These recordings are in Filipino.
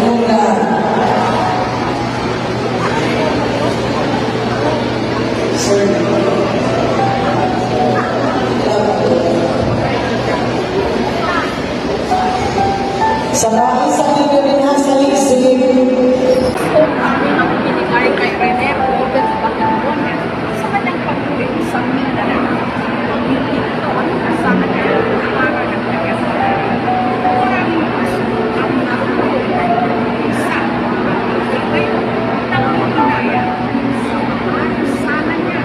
inyong lahat. Sir, sa bahay sa rin ha sa liksik. Binigay kay Rene Robert Bakambon sa kanyang pagpuli sa Mindanao. Ang hindi ito ang kasama niya para ng tagasal. Maraming kaso ang natulog ay isa. Ibigay ng Panginoon sa mga kasama niya.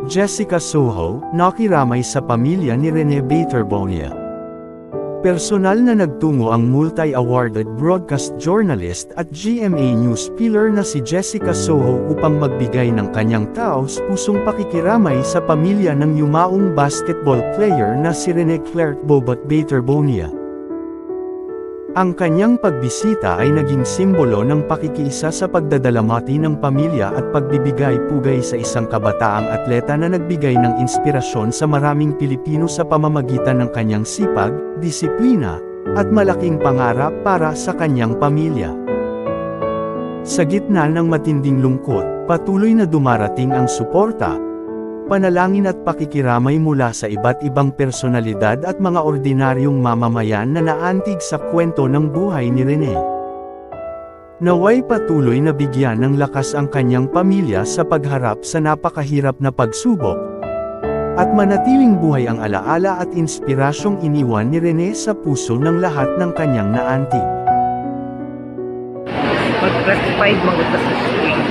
Jessica Soho, nakiramay sa pamilya ni Rene Baterbonia. Personal na nagtungo ang multi-awarded broadcast journalist at GMA News pillar na si Jessica Soho upang magbigay ng kanyang taos-pusong pakikiramay sa pamilya ng yumaong basketball player na si Rene Clark Bobot Baterbonia. Ang kanyang pagbisita ay naging simbolo ng pakikiisa sa pagdadalamati ng pamilya at pagbibigay pugay sa isang kabataang atleta na nagbigay ng inspirasyon sa maraming Pilipino sa pamamagitan ng kanyang sipag, disiplina, at malaking pangarap para sa kanyang pamilya. Sa gitna ng matinding lungkot, patuloy na dumarating ang suporta, panalangin at pakikiramay mula sa iba't ibang personalidad at mga ordinaryong mamamayan na naantig sa kwento ng buhay ni Rene. Naway patuloy na bigyan ng lakas ang kanyang pamilya sa pagharap sa napakahirap na pagsubok, at manatiling buhay ang alaala at inspirasyong iniwan ni Rene sa puso ng lahat ng kanyang naantig. Pag-classified mga sa screen.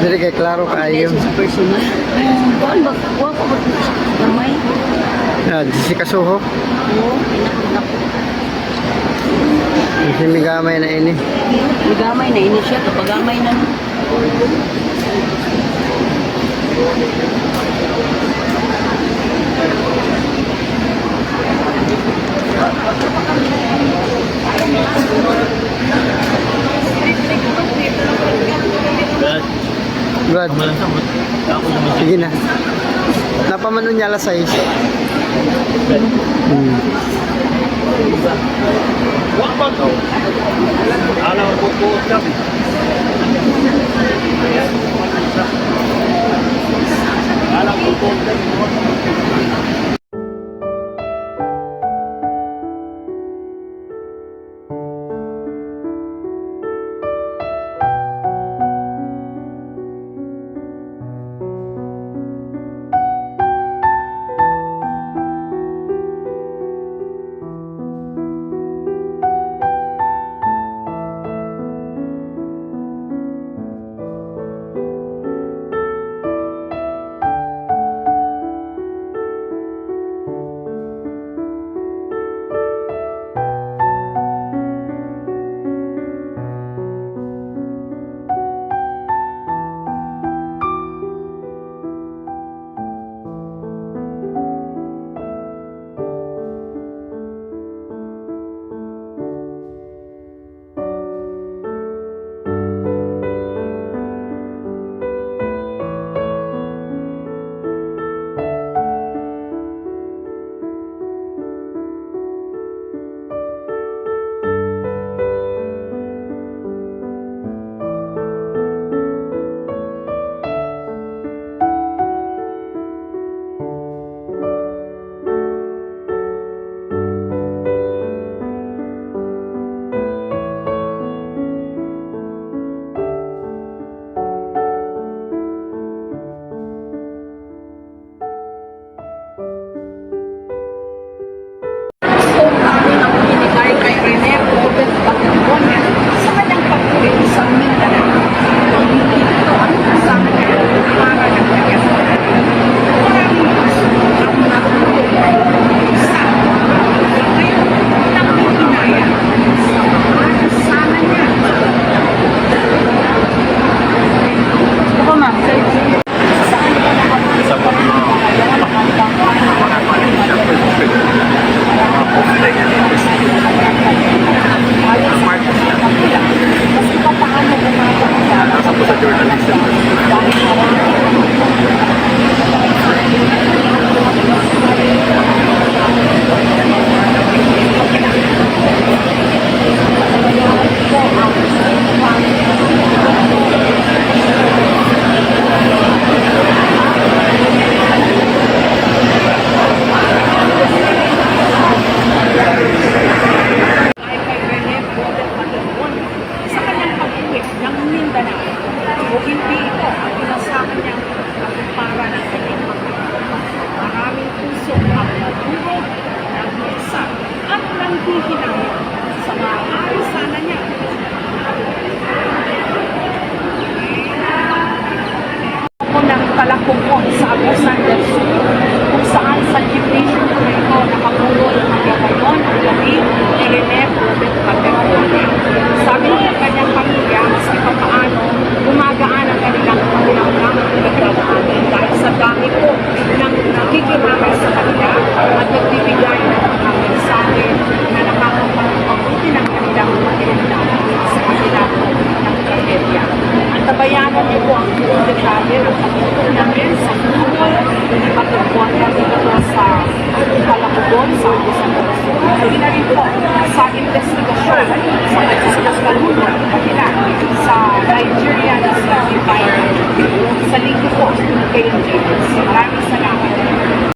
Dili kay klaro kayo. Sa personal. Kuan ba ko gamay? Jessica Soho. Oo, inak. Kasi may gamay na ini. Gamay na ini siya kapag gamay na. Brad. Sige na. Napamanon niya alas 6. Alam ko po kami. Alam ko po kami. sa investigasyon sa pagsasalunod nila sa Nigerian Study Bible sa linggo po kay James. Maraming salamat.